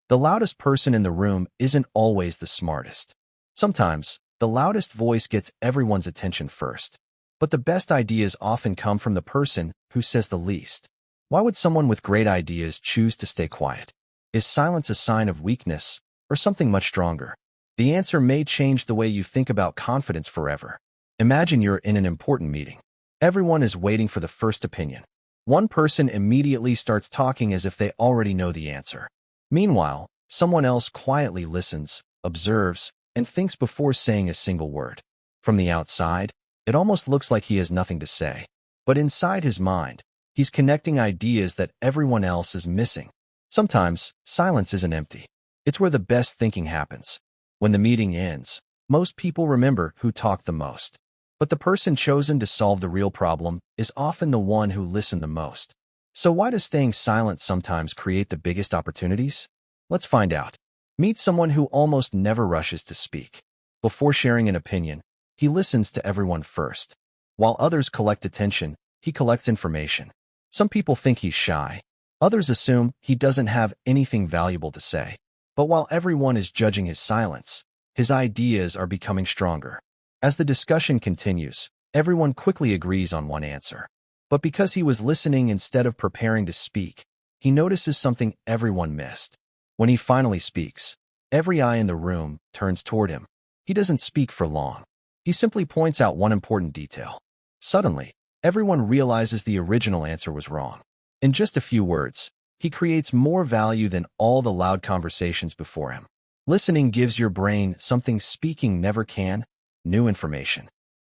The loudest person in the room isn't always the smartest. Sometimes, the loudest voice gets everyone's attention first. But the best ideas often come from the person who says the least. Why would someone with great ideas choose to stay quiet? Is silence a sign of weakness or something much stronger? The answer may change the way you think about confidence forever. Imagine you're in an important meeting. Everyone is waiting for the first opinion. One person immediately starts talking as if they already know the answer. Meanwhile, someone else quietly listens, observes, and thinks before saying a single word. From the outside, it almost looks like he has nothing to say. But inside his mind, he's connecting ideas that everyone else is missing. Sometimes, silence isn't empty. It's where the best thinking happens. When the meeting ends, most people remember who talked the most. But the person chosen to solve the real problem is often the one who listened the most. So why does staying silent sometimes create the biggest opportunities? Let's find out. Meet someone who almost never rushes to speak. Before sharing an opinion, he listens to everyone first. While others collect attention, he collects information. Some people think he's shy. Others assume he doesn't have anything valuable to say. But while everyone is judging his silence, his ideas are becoming stronger. As the discussion continues, everyone quickly agrees on one answer. But because he was listening instead of preparing to speak, he notices something everyone missed. When he finally speaks, every eye in the room turns toward him. He doesn't speak for long. He simply points out one important detail. Suddenly, everyone realizes the original answer was wrong. In just a few words, he creates more value than all the loud conversations before him. Listening gives your brain something speaking never can: new information.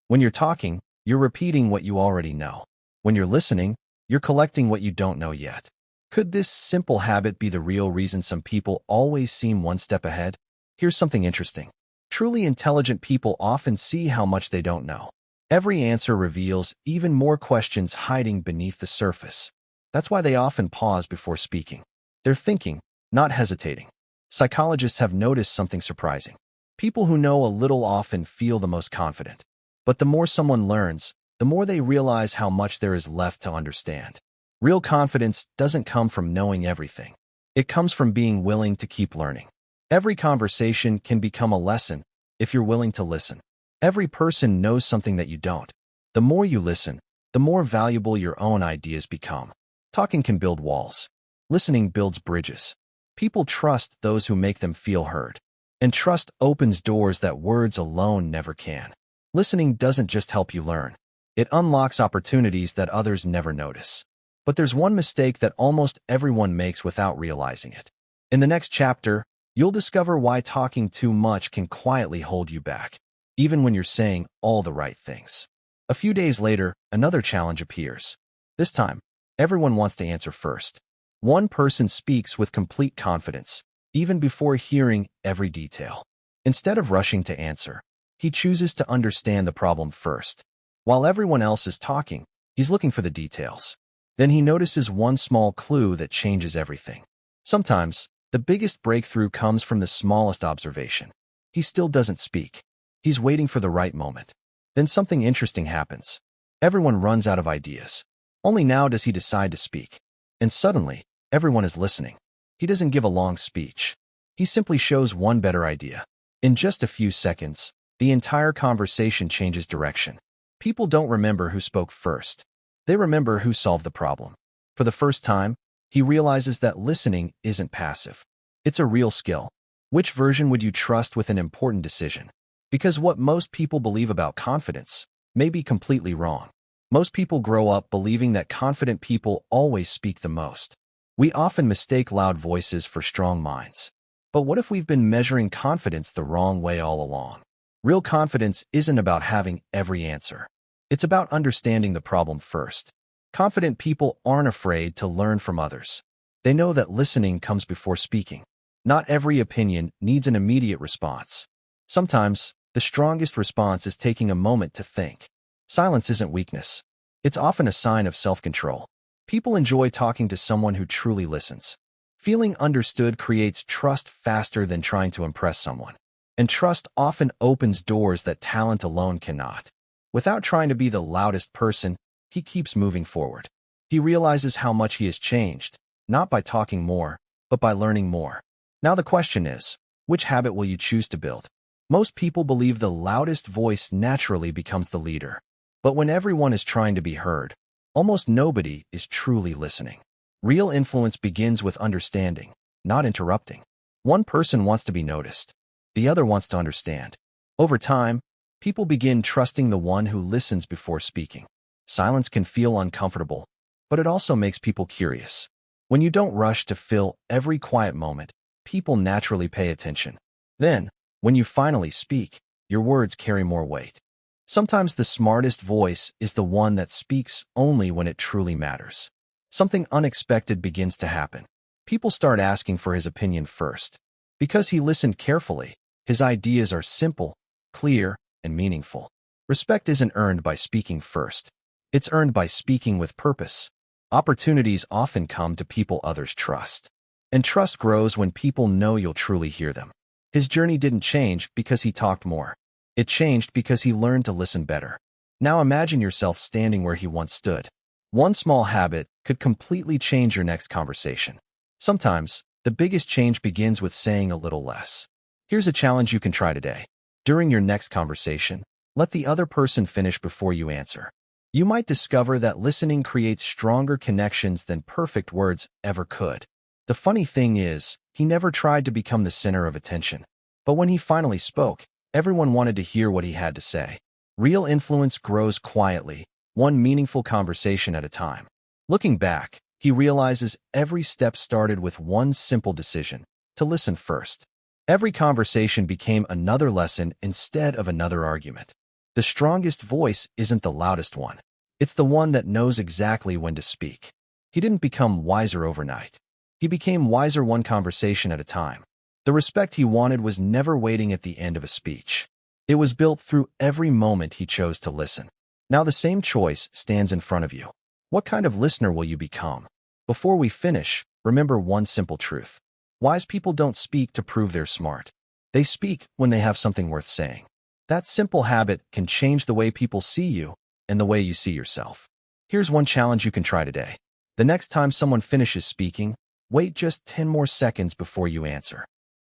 When you're talking, you're repeating what you already know. When you're listening, you're collecting what you don't know yet. Could this simple habit be the real reason some people always seem one step ahead? Here's something interesting. Truly intelligent people often see how much they don't know. Every answer reveals even more questions hiding beneath the surface. That's why they often pause before speaking. They're thinking, not hesitating. Psychologists have noticed something surprising. People who know a little often feel the most confident. But the more someone learns, the more they realize how much there is left to understand. Real confidence doesn't come from knowing everything. It comes from being willing to keep learning. Every conversation can become a lesson if you're willing to listen. Every person knows something that you don't. The more you listen, the more valuable your own ideas become. Talking can build walls. Listening builds bridges. People trust those who make them feel heard. And trust opens doors that words alone never can. Listening doesn't just help you learn. It unlocks opportunities that others never notice. But there's one mistake that almost everyone makes without realizing it. In the next chapter, you'll discover why talking too much can quietly hold you back, even when you're saying all the right things. A few days later, another challenge appears. This time, everyone wants to answer first. One person speaks with complete confidence, even before hearing every detail. Instead of rushing to answer, he chooses to understand the problem first. While everyone else is talking, he's looking for the details. Then he notices one small clue that changes everything. Sometimes, the biggest breakthrough comes from the smallest observation. He still doesn't speak. He's waiting for the right moment. Then something interesting happens. Everyone runs out of ideas. Only now does he decide to speak. And suddenly, everyone is listening. He doesn't give a long speech. He simply shows one better idea. In just a few seconds, the entire conversation changes direction. People don't remember who spoke first. They remember who solved the problem. For the first time, he realizes that listening isn't passive. It's a real skill. Which version would you trust with an important decision? Because what most people believe about confidence may be completely wrong. Most people grow up believing that confident people always speak the most. We often mistake loud voices for strong minds. But what if we've been measuring confidence the wrong way all along? Real confidence isn't about having every answer. It's about understanding the problem first. Confident people aren't afraid to learn from others. They know that listening comes before speaking. Not every opinion needs an immediate response. Sometimes, the strongest response is taking a moment to think. Silence isn't weakness. It's often a sign of self-control. People enjoy talking to someone who truly listens. Feeling understood creates trust faster than trying to impress someone. And trust often opens doors that talent alone cannot. Without trying to be the loudest person, he keeps moving forward. He realizes how much he has changed, not by talking more, but by learning more. Now the question is, which habit will you choose to build? Most people believe the loudest voice naturally becomes the leader. But when everyone is trying to be heard, almost nobody is truly listening. Real influence begins with understanding, not interrupting. One person wants to be noticed. The other wants to understand. Over time, people begin trusting the one who listens before speaking. Silence can feel uncomfortable, but it also makes people curious. When you don't rush to fill every quiet moment, people naturally pay attention. Then, when you finally speak, your words carry more weight. Sometimes the smartest voice is the one that speaks only when it truly matters. Something unexpected begins to happen. People start asking for his opinion first. Because he listened carefully, his ideas are simple, clear, and meaningful. Respect isn't earned by speaking first. It's earned by speaking with purpose. Opportunities often come to people others trust. And trust grows when people know you'll truly hear them. His journey didn't change because he talked more. It changed because he learned to listen better. Now imagine yourself standing where he once stood. One small habit could completely change your next conversation. Sometimes, the biggest change begins with saying a little less. Here's a challenge you can try today. During your next conversation, let the other person finish before you answer. You might discover that listening creates stronger connections than perfect words ever could. The funny thing is, he never tried to become the center of attention. But when he finally spoke, everyone wanted to hear what he had to say. Real influence grows quietly, one meaningful conversation at a time. Looking back, he realizes every step started with one simple decision: to listen first. Every conversation became another lesson instead of another argument. The strongest voice isn't the loudest one. It's the one that knows exactly when to speak. He didn't become wiser overnight. He became wiser one conversation at a time. The respect he wanted was never waiting at the end of a speech. It was built through every moment he chose to listen. Now the same choice stands in front of you. What kind of listener will you become? Before we finish, remember one simple truth. Wise people don't speak to prove they're smart. They speak when they have something worth saying. That simple habit can change the way people see you and the way you see yourself. Here's one challenge you can try today. The next time someone finishes speaking, wait just 10 more seconds before you answer.